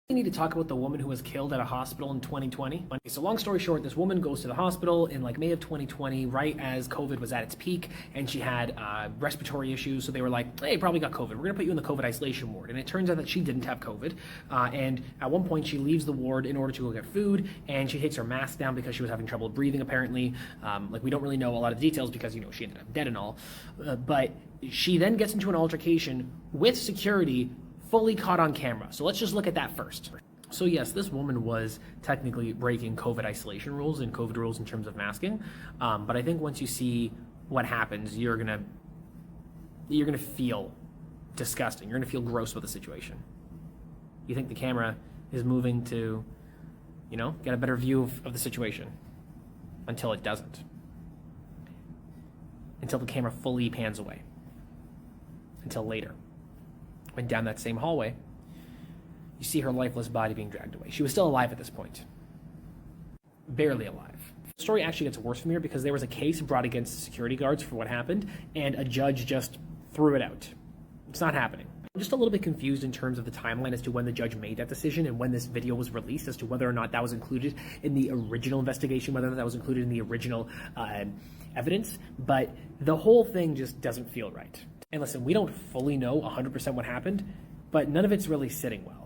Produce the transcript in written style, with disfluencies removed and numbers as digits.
We need to talk about the woman who was killed at a hospital in 2020. So long story short, this woman goes to the hospital in like May of 2020, right as COVID was at its peak, and she had respiratory issues. So they were like, hey, probably got COVID. We're gonna put you in the COVID isolation ward. And it turns out that she didn't have COVID. And at one point she leaves the ward in order to go get food, and she takes her mask down because she was having trouble breathing apparently. Like we don't really know a lot of the details because, you know, she ended up dead and all. But she then gets into an altercation with security, fully caught on camera. So let's just look at that first. So yes, this woman was technically breaking COVID isolation rules and COVID rules in terms of masking. But I think once you see what happens, you're gonna feel disgusting. You're gonna feel gross with the situation. You think the camera is moving to, you know, get a better view of the situation until it doesn't. Until the camera fully pans away. Until later. Went down that same hallway, you see her lifeless body being dragged away. She was still alive at this point. Barely alive. The story actually gets worse from here because there was a case brought against the security guards for what happened, and a judge just threw it out. It's not happening. I'm just a little bit confused in terms of the timeline as to when the judge made that decision and when this video was released, as to whether or not that was included in the original investigation, whether or not that was included in the original evidence, but the whole thing just doesn't feel right. And listen, we don't fully know 100% what happened, but none of it's really sitting well.